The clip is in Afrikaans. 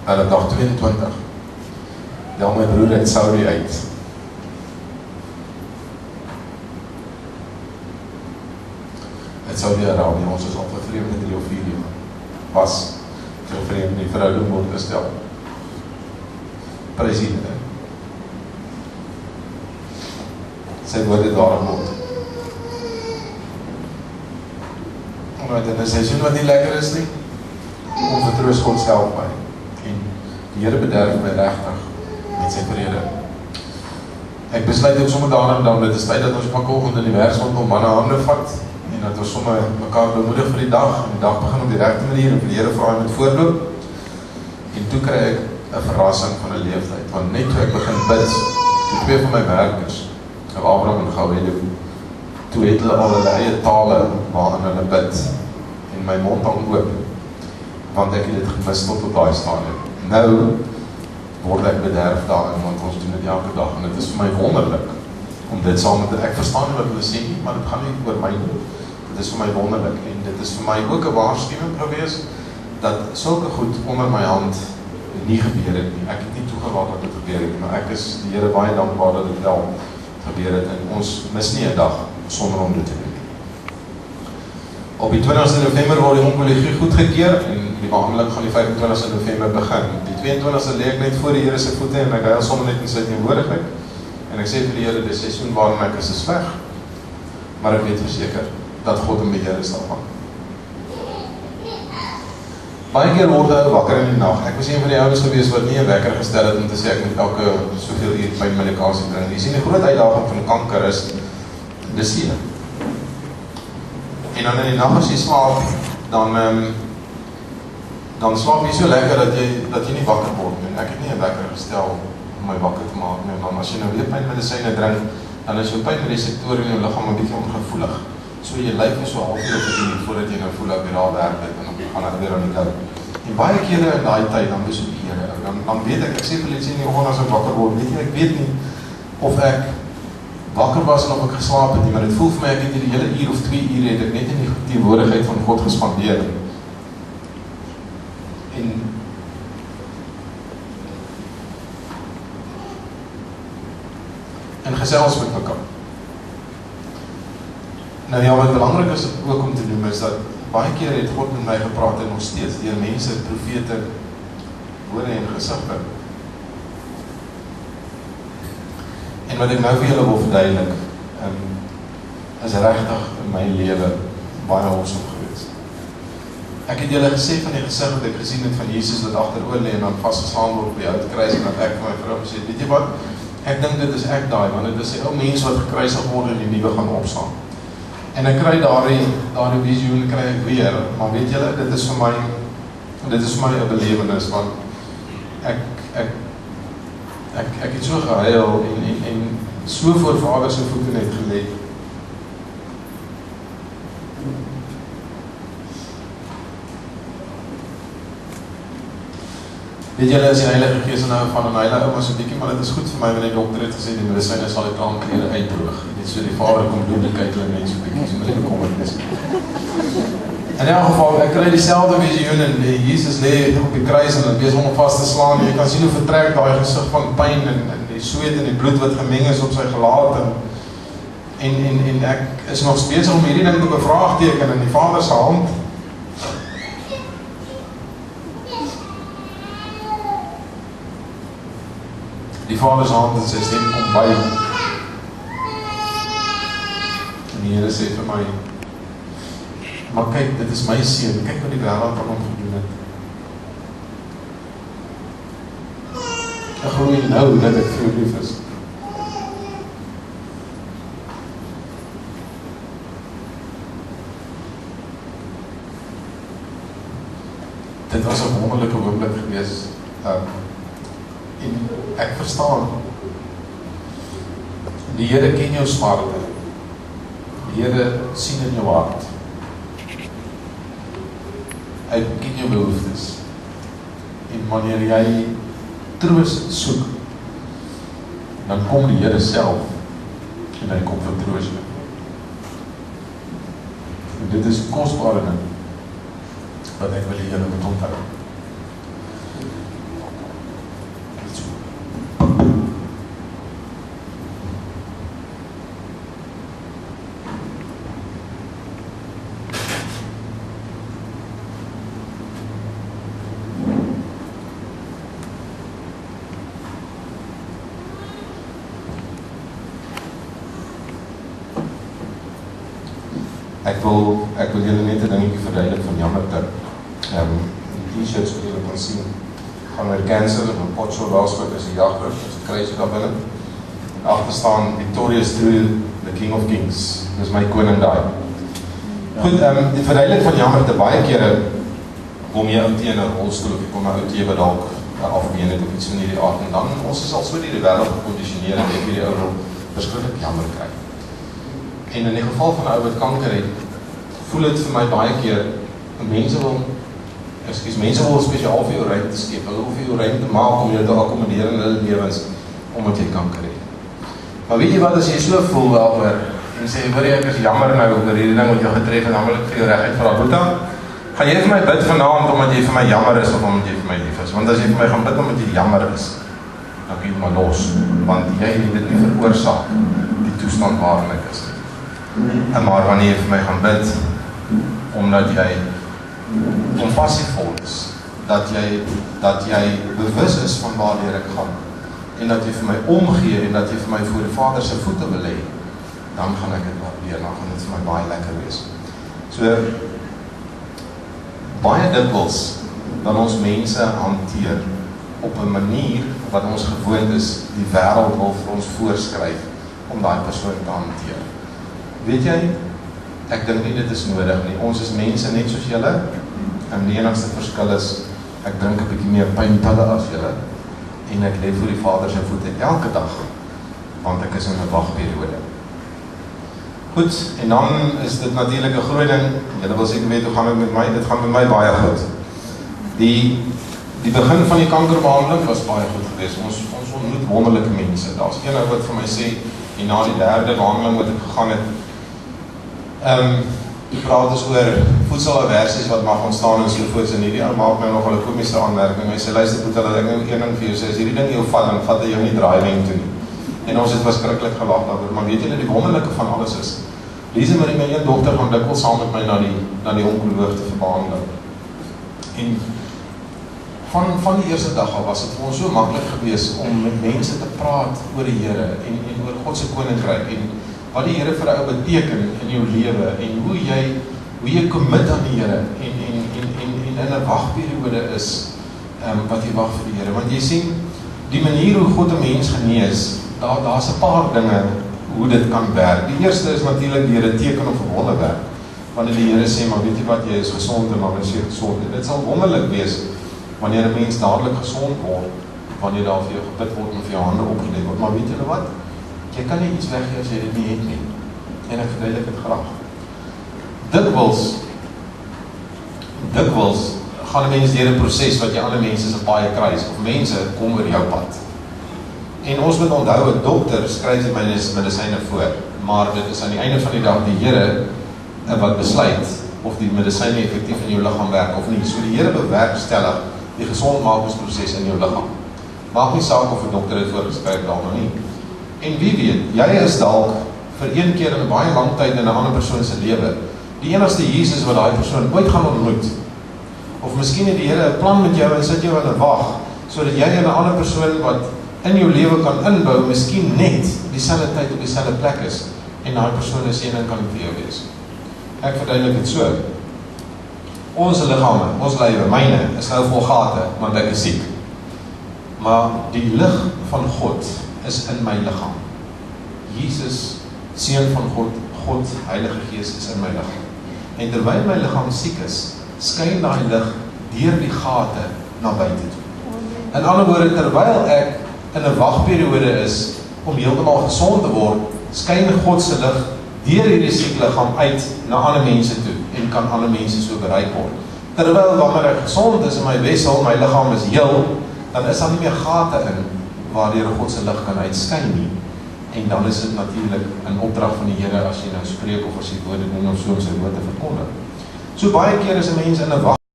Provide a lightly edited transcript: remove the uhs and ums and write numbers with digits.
Hulle dag 22. Del my broer uit Saudi uit. Uit Saudi-Arabië, ons is al vervreemd met 3 of 4 jaar. Was vervreemd die verhouding word gestel. President. Sy woorde daarom word. Omdat in 'n seisoen wat nie lekker is nie, onvertroos God self my. En die Here bederf my regtig met sy vrede. Ek besluit ook sommer daarom dan, dit is tyd dat ons vanoggend in die wêreld manne hande vat, en dat ons sommer mekaar bemoedig vir die dag, en die dag begin op die regte manier, en vir die Here vra hy met voorloop, en toe kry ek 'n verrassing van 'n leeftyd, want net toe ek begin bid, die 2 van my werkers, Abraham en Gawelo, toe het hulle al hulle eie tale waarin hulle bid, en my mond hang oop, want ek het dit gemis tot op daai stadium. Nou word ek bederf daarin, want ons doen dit elke dag, en dit is vir my wonderlik, om dit saam met, ek verstaan nie wat hulle sê nie, maar dit gaan nie oor my nie, dit is vir my wonderlik, en dit is vir my ook 'n waarskuwing gewees, dat sulke goed onder my hand nie gebeur het nie, ek het nie toegelaat dat dit gebeur het, maar ek is die Here baie dankbaar dat dit wel gebeur het, en ons mis nie 'n dag sonder om dit te doen. Op die 20ste November word die onkologie goedgekeur, en die behandeling gaan die 25ste November begin. Die 22ste lê ek net voor die Here se voete, en ek huil sommer net in sy teenwoordigheid, en ek sê vir die Here, die seisoen waarin ek is weg, maar ek weet verseker, dat God in beheer is daarvan. Baie keer word hy wakker in die nag. Ek was een van die ouens gewees wat nie 'n wekker gestel het om te sê ek moet elke soveel uur pynmedikasie drink. Jy sien die groot uitdaging van kanker is disease. En dan in die nag as jy slaap, dan slaap jy so lekker dat jy nie wakker word nie. Ek het nie 'n wekker gestel om my wakker te maak nie, want as jy nou weer pynmedisyne drink, dan is jou pynreseptore in jou liggaam 'n bietjie ongevoelig. So jy lyk so halfuur op die voordat jy nou voel dat jy daar werk het, en dan gaan ek weer aan die kou. En baie kere in daai tyd, dan besoek die Here, dan weet ek sê vir iets in die oggend as ek wakker word, weet jy, ek weet nie of ek wakker was en of ek geslaap het nie, maar dit voel vir my, ek het hierdie hele uur of 2 ure het ek net in die teenwoordigheid van God gespandeer. En gesels met mekaar. Nou ja, wat belangrik is ook om te noem is dat baie keer het God met my gepraat en nog steeds deur mense, profete, woorde en gesigte. En wat ek nou vir julle wil verduidelik, is regtig in my lewe baie awesome gewees. Ek het julle gesê van die gesig wat ek gesien het van Jesus wat agteroor lê en dan vasgeslaan word op die hout kruis, en dat ek vir my vrou gesê, weet jy wat, ek dink dit is ek daai, want dit is 'n ou mens wat gekruisig word en die nuwe gaan opstaan. En ek kry daardie visioen kry ek weer, maar weet julle, dit is vir my 'n belewenis, want ek het so gehuil en so voor Vader se voete net gelê. Weet julle, as die Heilige Gees nou van 'n heilige ouma so 'n bietjie, maar dit is goed vir my, want die dokter het gesê die medisyne sal die traanklere uitdroog. Net so die Vader kom doen, die kyk hulle net so 'n bietjie, so moet ek bekommerd wees. In elk geval, ek kry dieselfde visioen en Jesus lê op die kruis en hy besig om vas te slaan. Jy kan sien hoe vertrek daai gesig van pyn en die sweet en die bloed wat gemeng is op sy gelaat en ek is nog besig om hierdie ding te bevraagteken in die Vader se hand. Die Vader se hand en sy stem kom by. En die Here sê vir my, maar kyk, dit is my seun, kyk wat die wêreld aan hom gedoen het. Ek glo nou dat ek vir jou lief is. Dit was 'n wonderlike oomblik gewees. En ek verstaan, die Here ken jou smarte, die Here sien in jou hart, hy ken jou behoeftes, en wanneer jy troos soek, dan kom die Here self, en hy kom vertroos jou. En dit is kosbare ding, wat ek wil die Here moet onthou. Ek wil julle net 'n dingetjie verduidelik van jammerte. Die t-shirts wat julle kan sien, gaan weer cancel, en my potso laaslik is die jagter, is die kruis daar binne. Agter staan Victorious through the King of Kings. Dis my koning daai. Goed, die verduidelik van jammerte, baie kere kom jy ou teen 'n rolstoel, of jy kom 'n ou teen wat dalk afbeen het of iets van hierdie aard, en dan ons is al so die wêreld gekondisioneer en ek hierdie ou wil verskriklik jammer kry. En in die geval van 'n ou wat kanker het, voel dit vir my baie keer, mense wil spesiaal vir jou ruimte skep, hulle wil vir jou ruimte maak om jou te akkommodeer in hulle lewens, omdat jy kanker het. Maar weet jy wat, as jy so voel daaroor, en sê, hoor jy, ek is jammer nou oor hierdie ding wat jou getref, en dan wil ek vir jou reguit vra, Boeta, gaan jy vir my bid vanaand omdat jy vir my jammer is, of omdat jy vir my lief is? Want as jy vir my gaan bid omdat jy jammer is, dan kan jy maar los, want jy het dit nie veroorsaak, die toestand waarin ek is. En maar wanneer jy vir my gaan bid, omdat jy compassievol is, dat jy bewus is van waar ek gaan, en dat jy vir my omgee, en dat jy vir my voor die Vader se voete wil hê, dan gaan ek dit waardeer, dan gaan dit vir my baie lekker wees. So, baie dikwels, dan ons mense hanteer, op 'n manier, wat ons gewoond is, die wêreld wil vir ons voorskryf, om daai persoon te hanteer. Weet jy, ek dink nie dit is nodig nie, ons is mense net soos julle, en die enigste verskil is, ek drink 'n bietjie meer pynpille as julle, en ek lê voor die Vader se voete elke dag, want ek is in 'n wagperiode. Goed, en dan is dit natuurlik 'n groot ding, julle wil seker weet hoe gaan dit met my, dit gaan met my baie goed. Die begin van die kankerbehandeling was baie goed geweest, ons ontmoet wonderlike mense, daar's een ou wat vir my sê, en na die derde behandeling wat ek gegaan het, die praat is oor voedselaversies wat mag ontstaan en sovoorts, en hierdie ou maak my nogal 'n komische aanmerking, hy sê, luister Boeta, dat ek nou een ding vir jou sê, as hierdie ding jou vat, dan vat hy jou nie draailing toe nie. En ons het verskriklik gelag daaroor, maar weet julle, die wonderlike van alles is, Lise Marie, my een dogter, gaan dikwels saam met my na die onkoloog te verbehandel. En van die eerste dag al was het vir ons so maklik gewees om met mense te praat oor die Here en oor God se koninkryk en wat die Here vir jou beteken in jou lewe en hoe jy commit aan die Here en in 'n wagperiode is wat jy wag vir die Here. Want jy sien, die manier hoe God 'n mens genees, daar's 'n paar dinge hoe dit kan werk. Die eerste is natuurlik deur 'n teken of 'n wonderwerk. Wanneer die Here sê, maar weet jy wat, jy is gesond en dan is jy gesond. En dit sal wonderlik wees wanneer 'n mens dadelik gesond word, wanneer daar vir jou gebid word en vir jou hande opgelê word. Maar weet julle wat? Jy kan nie iets weggee as jy dit nie het nie. En ek verduidelik dit graag. Dikwels gaan 'n mens deur 'n proses wat jy ander mense se paaie kruis of mense kom oor jou pad. En ons moet onthou, 'n dokter skryf die medisyne voor, maar dit is aan die einde van die dag die Here wat besluit of die medisyne effektief in jou liggaam werk of nie. So die Here bewerkstellig die gesondmakingsproses in jou liggaam. Maak nie saak of 'n dokter dit voorgeskryf dalk nog nie. En wie weet, jy is dalk vir een keer in 'n baie lang tyd in 'n ander persoon se lewe die enigste Jesus wat daai persoon ooit gaan ontmoet. Of miskien het die Here 'n plan met jou en sit jou in 'n wag, sodat jy 'n ander persoon wat in jou lewe kan inbou, miskien net dieselfde tyd op dieselfde plek is, en daai persoon is een kan vir jou wees. Ek verduidelik dit so. Ons liggame, ons lywe, myne, is nou vol gate, want ek is siek. Maar die lig van God is in my liggaam. Jesus, Seun van God, Heilige Gees is in my liggaam. En terwyl my liggaam siek is, skyn daai lig deur die gate na buite toe. In ander woorde, terwyl ek in 'n wagperiode is om heeltemal gesond te word, skyn God se lig deur hierdie siek liggaam uit na ander mense toe en kan ander mense so bereik word. Terwyl wanneer ek gesond is in my wessel, my liggaam is heel, dan is daar nie meer gate in waardeur God se lig kan uitskyn nie. En dan is dit natuurlik 'n opdrag van die Here as jy nou spreek of as jy woorde doen of so om sy woord te verkondig. So baie keer is 'n mens in 'n